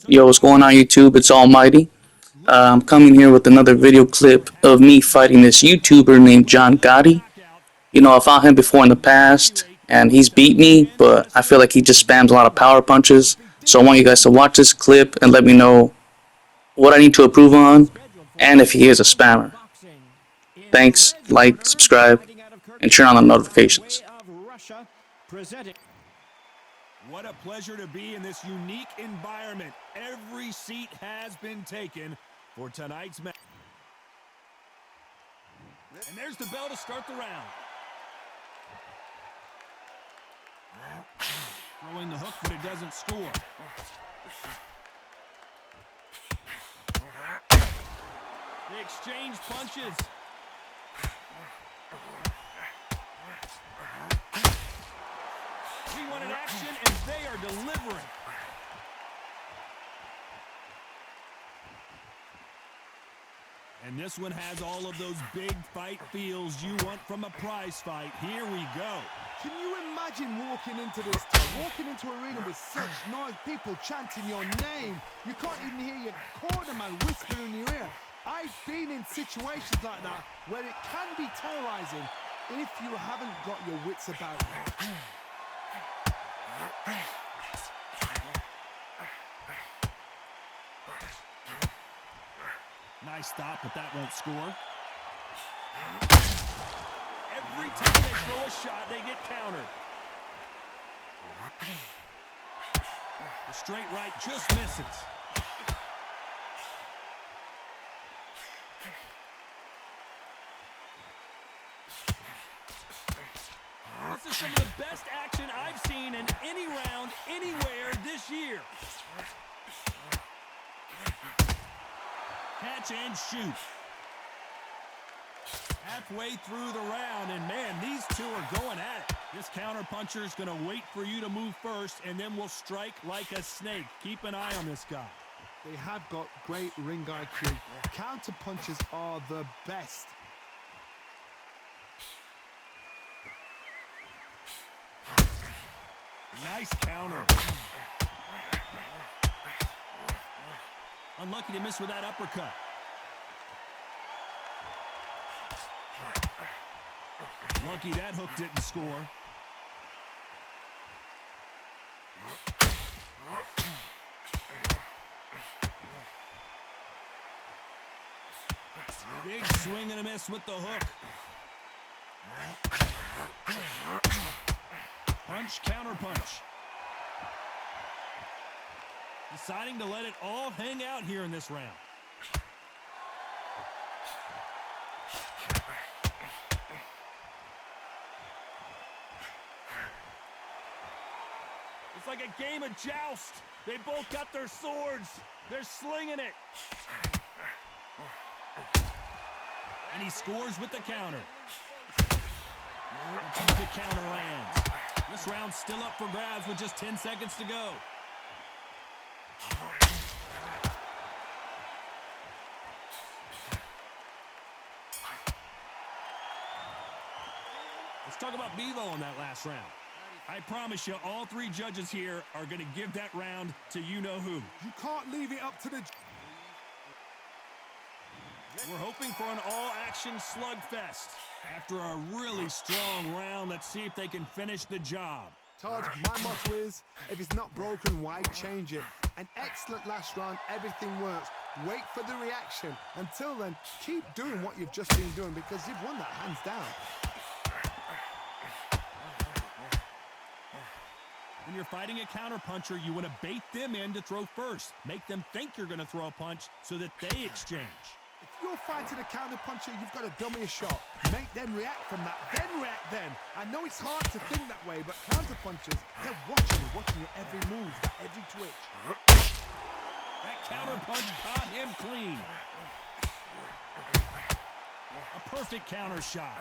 Yo, what's going on YouTube? It's Almighty. I'm coming here with another video clip of me fighting this YouTuber named John Gotti. You know, I fought him before in the past, and he's beat me, but I feel like he just spams a lot of power punches. So I want you guys to watch this clip and let me know what I need to improve on, and if he is a spammer. Thanks, like, subscribe, and turn on the notifications. What a pleasure to be in this unique environment. Every seat has been taken for tonight's match. And there's the bell to start the round. Throwing the hook, but it doesn't score. They exchange punches. We wanted action, and they are delivering. And this one has all of those big fight feels you want from a prize fight. Here we go. Can you imagine walking into this town, walking into an arena with such noise, people chanting your name? You can't even hear your cornerman whispering in your ear. I've been in situations like that where it can be terrorizing if you haven't got your wits about you. Nice stop, but that won't score. Every time they throw a shot, they get countered. The straight right just misses. This is some of the best action I've seen in any round, anywhere this year. Catch and shoot. Halfway through the round, and man, these two are going at it. This counterpuncher is going to wait for you to move first, and then will strike like a snake. Keep an eye on this guy. They have got great ring IQ. Counter punches are the best. Nice counter. Unlucky to miss with that uppercut. Lucky that hook didn't score. Big swing and a miss with the hook. Punch, counter punch. Deciding to let it all hang out here in this round. It's like a game of joust. They both got their swords. They're slinging it. And he scores with the counter. The counter lands. This round's still up for grabs with just 10 seconds to go. Let's talk about Bivol in that last round. I promise you, all three judges here are going to give that round to you-know-who. You can't leave it up to the... We're hoping for an all-action slugfest. After a really strong round, let's see if they can finish the job. Todd, my motto is, if it's not broken, why change it? An excellent last round, everything works. Wait for the reaction. Until then, keep doing what you've just been doing because you've won that hands down. When you're fighting a counterpuncher, you want to bait them in to throw first. Make them think you're going to throw a punch so that they exchange. If you're fighting a counterpuncher, you've got to dummy a shot. Make them react from that, then react then. I know it's hard to think that way, but counterpunchers, they're watching your every move, every twitch. That counterpunch caught him clean. A perfect counter shot.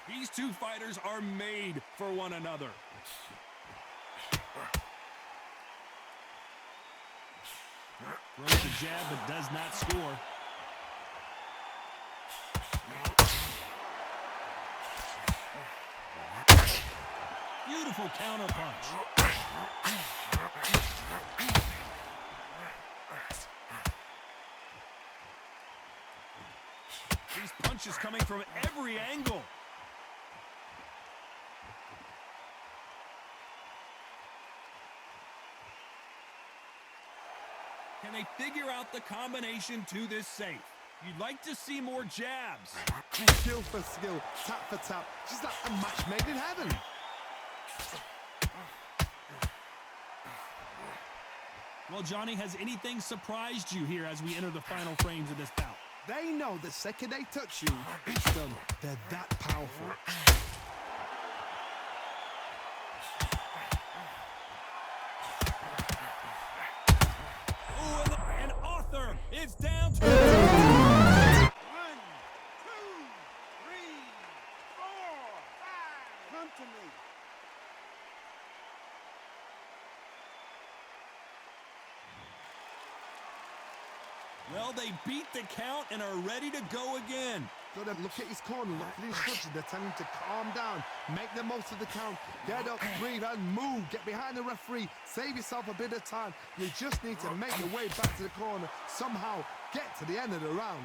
These two fighters are made for one another. Throws the jab but does not score. Beautiful counter punch. These punches coming from every angle. Can they figure out the combination to this safe? You'd like to see more jabs. Skill for skill, tap for tap. She's like a match made in heaven. Well, Johnny, has anything surprised you here as we enter the final frames of this bout? They know the second they touch you, it's done. They're that powerful. Ooh, and Arthur is down to... 1, 2, 3, 4, 5. Come to me. Well, they beat the count and are ready to go again. Gotta look at his corner, look at his instructions. They're telling him to calm down, make the most of the count, get up, breathe, and move. Get behind the referee, save yourself a bit of time. You just need to make your way back to the corner, somehow get to the end of the round.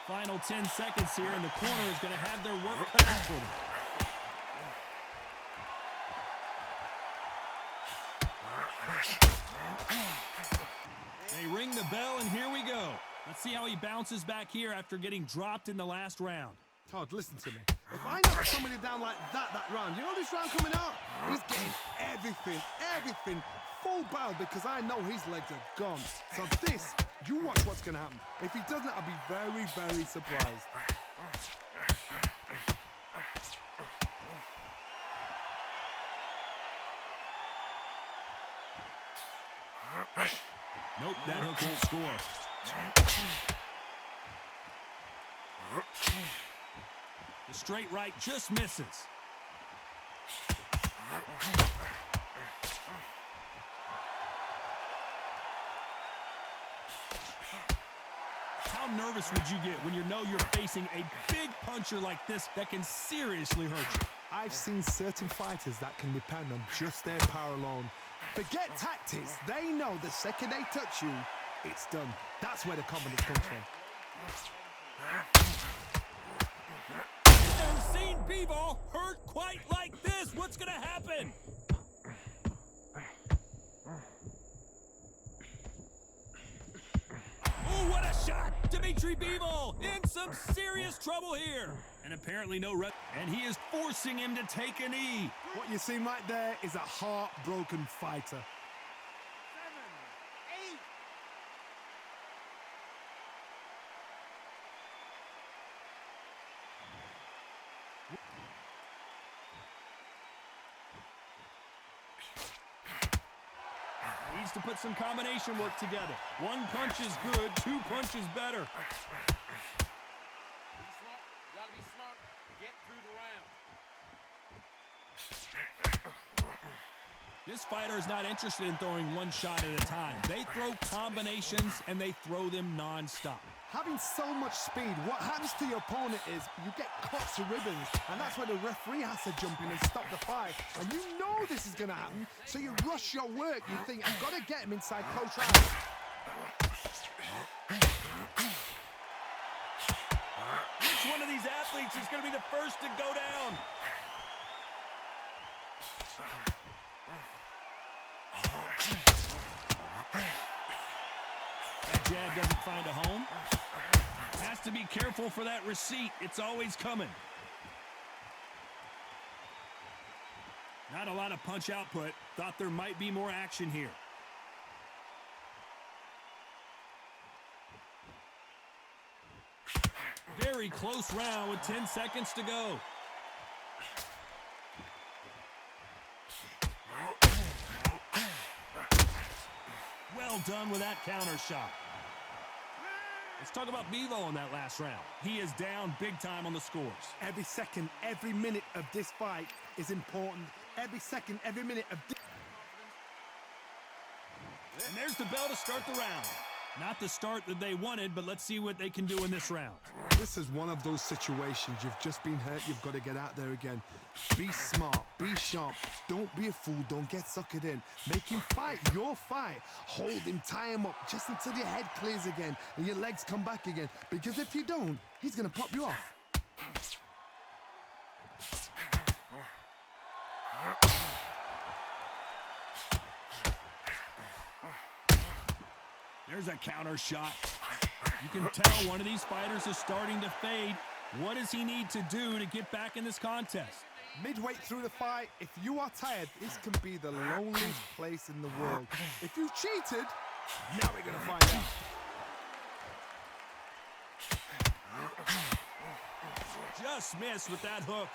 Final 10 seconds here, and the corner is going to have their work cut out for them. They ring the bell, and here we go. Let's see how he bounces back here after getting dropped in the last round. Todd, listen to me. If I knock somebody down like that round, you know this round coming out? He's getting everything full barrel because I know his legs are gone. So this, you watch what's going to happen. If he doesn't, I'll be very, very surprised. Nope, that hook won't score. The straight right just misses. How nervous would you get when you know you're facing a big puncher like this that can seriously hurt you? I've seen certain fighters that can depend on just their power alone. Forget tactics. They know the second they touch you, it's done. That's where the confidence comes from. Never seen Bivol hurt quite like this. What's going to happen? Oh, what a shot! Dimitri Bivol in some serious trouble here. And apparently no rep. And he is forcing him to take a knee. What you're seeing right there is a heartbroken fighter. 7, 8. Needs to put some combination work together. One punch is good, 2 punches better. This fighter is not interested in throwing one shot at a time. They throw combinations, and they throw them non-stop. Having so much speed, what happens to your opponent is you get cuts to ribbons, and that's where the referee has to jump in and stop the fight. And you know this is going to happen, so you rush your work. You think, I've got to get him inside close range. Which one of these athletes is going to be the first to go down? That jab doesn't find a home. Has to be careful for that receipt. It's always coming. Not a lot of punch output. Thought there might be more action here. Very close round with 10 seconds to go. Well done with that counter shot. Let's talk about Bivol in that last round. He is down big time on the scores. Every second, every minute of this fight is important. Every second, every minute of this. And there's the bell to start the round. Not the start that they wanted, but let's see what they can do in this round. This is one of those situations. You've just been hurt. You've got to get out there again. Be smart. Be sharp. Don't be a fool. Don't get suckered in. Make him fight your fight. Hold him. Tie him up just until your head clears again and your legs come back again. Because if you don't, he's going to pop you off. There's a counter shot. You can tell one of these fighters is starting to fade. What does he need to do to get back in this contest? Midway through the fight, if you are tired, this can be the loneliest place in the world. If you cheated, now we're going to find out. Just missed with that hook.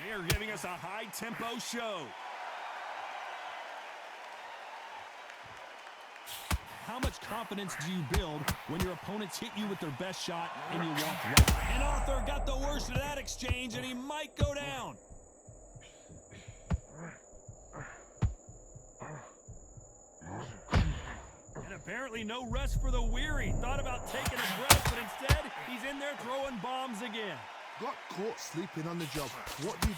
They're giving us a high-tempo show. How much confidence do you build when your opponents hit you with their best shot and you walk right? And Arthur got the worst of that exchange, and he might go down. And apparently no rest for the weary. Thought about taking a breath, but instead he's in there throwing bombs again. Got caught sleeping on the job. What do?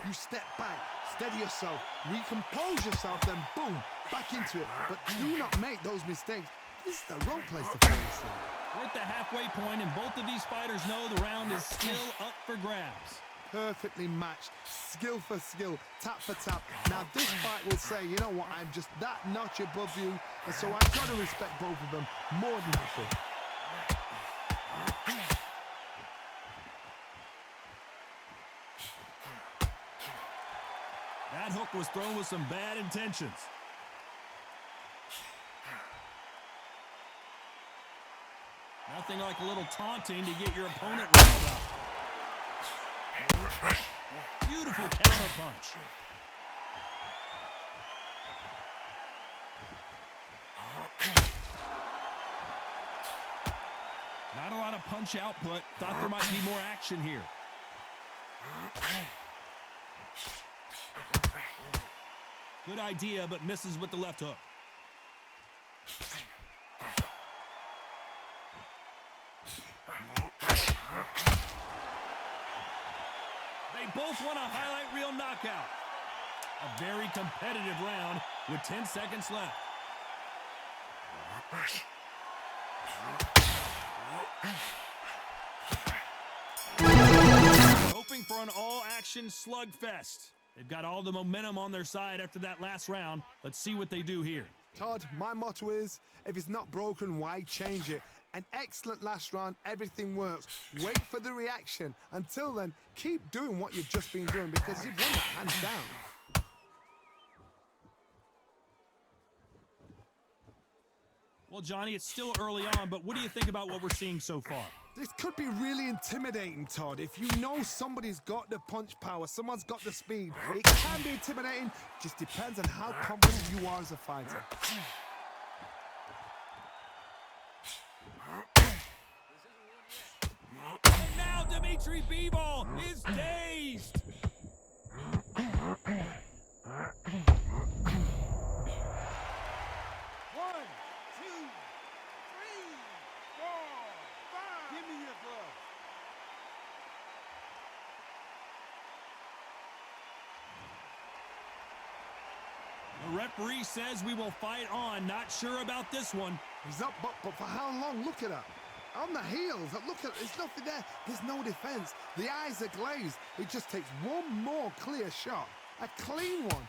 You step back, steady yourself, recompose yourself, then boom, back into it. But do not make those mistakes. This is the wrong place to play this in. We're at the halfway point, and both of these fighters know the round is still up for grabs. Perfectly matched, skill for skill, tap for tap. Now this fight will say, you know what, I'm just that notch above you, and so I've got to respect both of them more than happy. That hook was thrown with some bad intentions. Nothing like a little taunting to get your opponent riled up. Beautiful counter punch. Not a lot of punch output. Thought there might be more action here. Good idea, but misses with the left hook. They both want a highlight reel knockout. A very competitive round with 10 seconds left. Hoping for an all-action slugfest. They've got all the momentum on their side after that last round. Let's see what they do here. Todd, my motto is, if it's not broken, why change it? An excellent last round, everything works. Wait for the reaction. Until then, keep doing what you've just been doing because you've won it hands down. Well, Johnny, it's still early on, but what do you think about what we're seeing so far? This could be really intimidating, Todd. If you know somebody's got the punch power, someone's got the speed, it can be intimidating. Just depends on how confident you are as a fighter. And now Dimitri Bivol is dazed. The referee says we will fight on. Not sure about this one. He's up, but for how long? Look at that. On the heels, look at, there's nothing there. There's no defense. The eyes are glazed. It just takes one more clear shot. A clean one.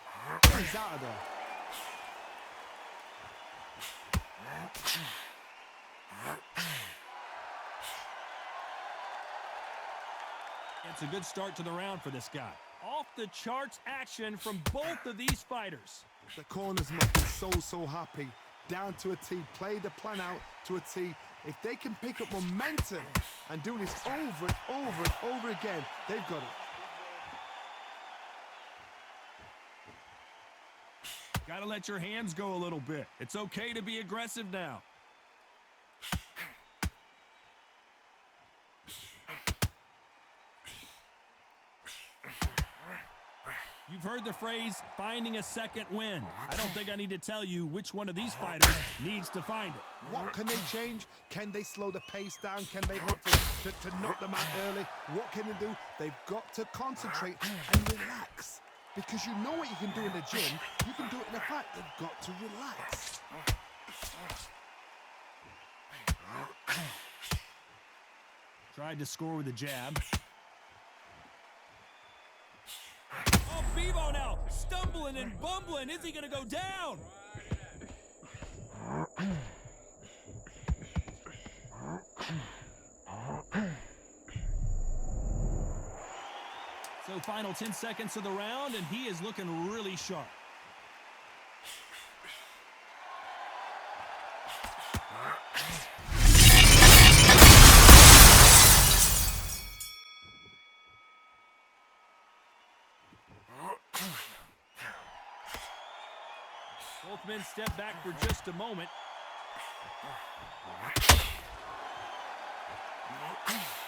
He's out of there. It's a good start to the round for this guy. Off the charts action from both of these fighters. The corners must be so happy. Down to a T. Play the plan out to a T. If they can pick up momentum and do this over and over and over again, they've got it. Gotta let your hands go a little bit. It's okay to be aggressive now. You've heard the phrase, finding a second wind. I don't think I need to tell you which one of these fighters needs to find it. What can they change? Can they slow the pace down? Can they look to knock them out early? What can they do? They've got to concentrate and relax. Because you know what you can do in the gym, you can do it in a fight. They've got to relax. Tried to score with a jab. Oh, Bivol now, stumbling and bumbling. Is he going to go down? So final 10 seconds of the round, and he is looking really sharp. Both men step back for just a moment.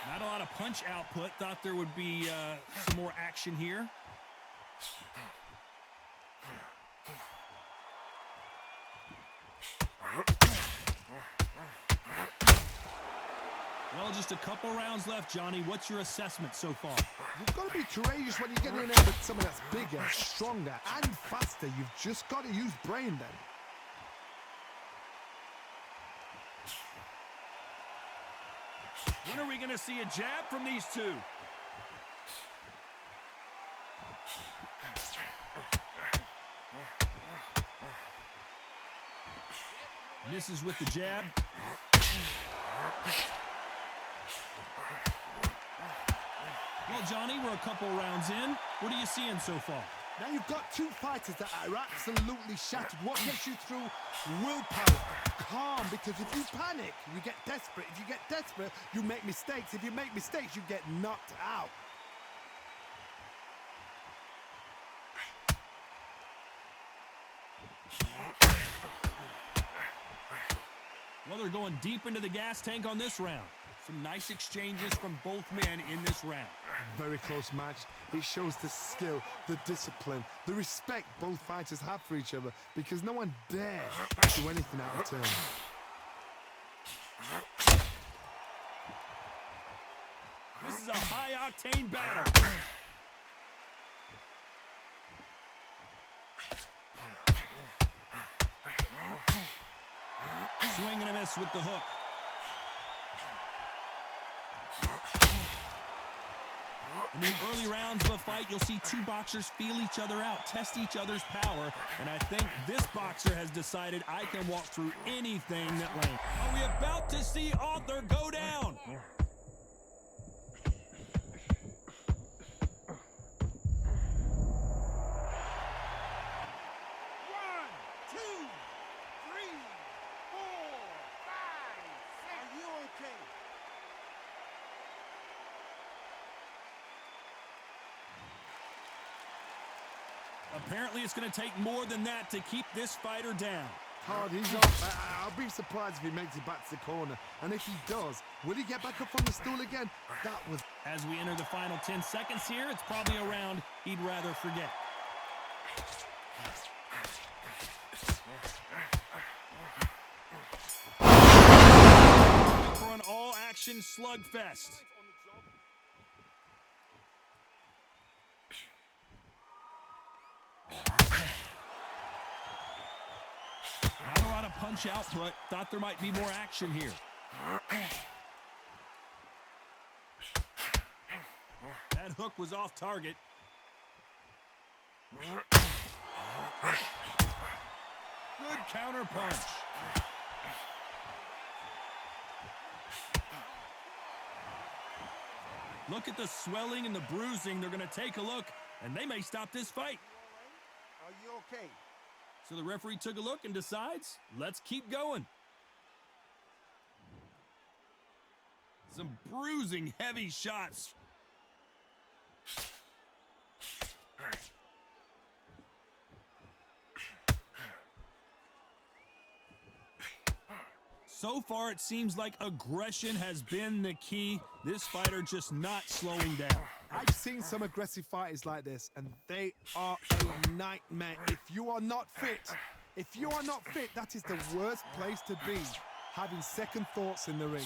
Not a lot of punch output. Thought there would be some more action here. Well, just a couple rounds left, Johnny. What's your assessment so far? You've got to be courageous when you get in there with someone that's bigger, stronger, and faster. You've just got to use brain then. When are we going to see a jab from these two? Misses with the jab. Well, Johnny, we're a couple rounds in. What are you seeing so far? Now you've got two fighters that are absolutely shattered. What gets you through? Willpower, calm, because if you panic, you get desperate. If you get desperate, you make mistakes. If you make mistakes, you get knocked out. Well, they're going deep into the gas tank on this round. Some nice exchanges from both men in this round. Very close match. It shows the skill, the discipline, the respect both fighters have for each other, because no one dares do anything out of turn. This is a high-octane battle. Swing and a miss with the hook. In the early rounds of a fight, you'll see two boxers feel each other out, test each other's power, and I think this boxer has decided I can walk through anything that lands. Are we about to see Arthur go down? 2, 3, 4, 5, 6. Are you okay? Apparently, it's going to take more than that to keep this fighter down. Hard, he's off. I'll be surprised if he makes it back to the corner. And if he does, will he get back up from the stool again? That was... As we enter the final 10 seconds here, it's probably a round he'd rather forget. For an all-action slugfest. Not a lot of punch output. Thought there might be more action here. That hook was off target. Good counter punch. Look at the swelling and the bruising. They're going to take a look, and they may stop this fight. Are you okay? So the referee took a look and decides, let's keep going. Some bruising, heavy shots. So far, it seems like aggression has been the key. This fighter just not slowing down. I've seen some aggressive fighters like this, and they are a nightmare. If you are not fit, that is the worst place to be, having second thoughts in the ring.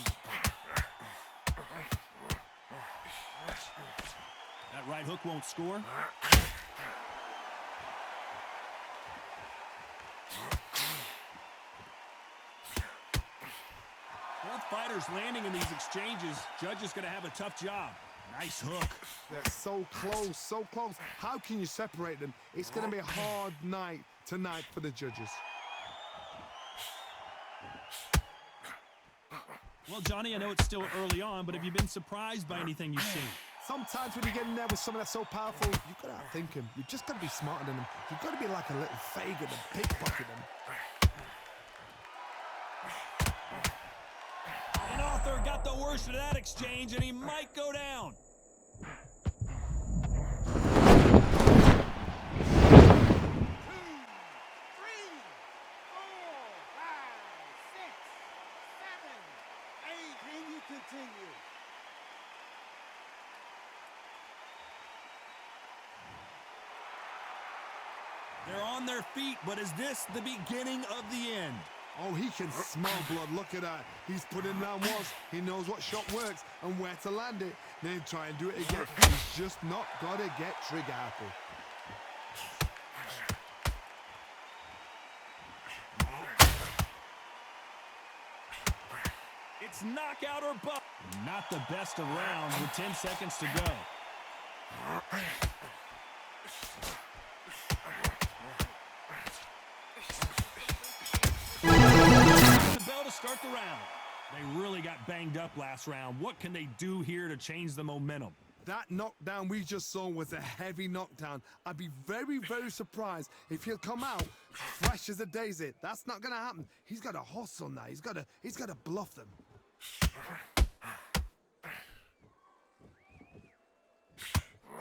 That right hook won't score. Both fighters landing in these exchanges. Judge is going to have a tough job. Nice hook. They're so close, so close. How can you separate them? It's going to be a hard night tonight for the judges. Well, Johnny, I know it's still early on, but have you been surprised by anything you've seen? Sometimes when you get in there with someone that's so powerful, you've got to outthink him. You've just got to be smarter than him. You've got to be like a little faggot and pickpocket him. And Arthur got the worst of that exchange, and he might go down. They're on their feet, but is this the beginning of the end? Oh, he can smell blood. Look at that. He's put in round once. He knows what shot works and where to land it. Then try and do it again. He's just not got to get trigger happy. It's knockout or bust. Not the best of rounds with 10 seconds to go. The bell to start the round. They really got banged up last round. What can they do here to change the momentum? That knockdown we just saw was a heavy knockdown. I'd be very, very surprised if he'll come out fresh as a daisy. That's not going to happen. He's got to hustle now. He's got to bluff them.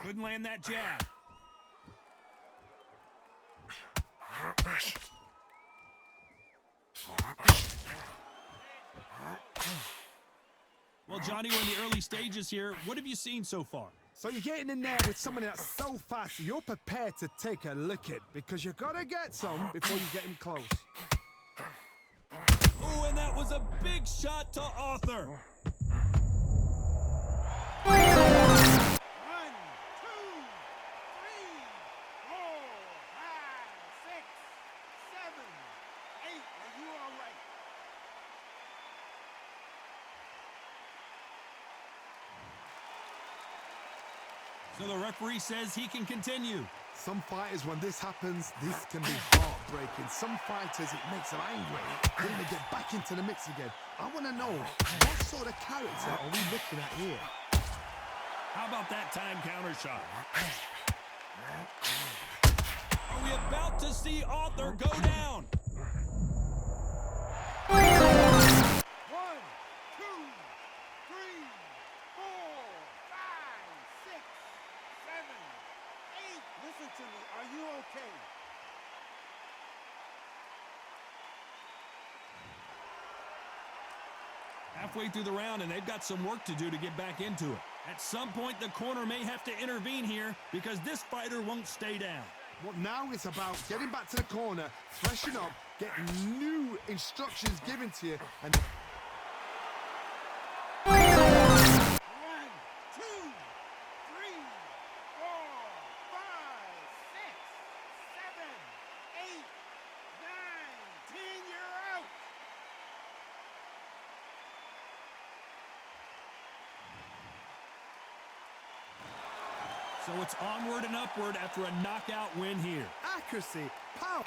Couldn't land that jab. Well, Johnny, we're in the early stages here. What have you seen so far? So you're getting in there with someone that's so fast, you're prepared to take a licking because you got to get some before you get him close. Oh, and that was a big shot to Arthur. 1, 2, 3, 4, 5, 6, 7, 8. Are you all right? So the referee says he can continue. Some fighters, when this happens, this can be heartbreaking. Some fighters, it makes them angry. They want to get back into the mix again. I want to know, what sort of character are we looking at here? How about that time counter shot? Are we about to see Arthur go down? 1, 2, 3, 4, 5, 6, 7, 8. Listen to me. Are you okay? Halfway through the round, and they've got some work to do to get back into it. At some point, the corner may have to intervene here because this fighter won't stay down. Well, now it's about getting back to the corner, freshen up, getting new instructions given to you, and 1, 2, 3, 4, 5, 6, 7, 8, 9, 10. You're out. So it's onward and upward after a knockout win here. accuracy, power.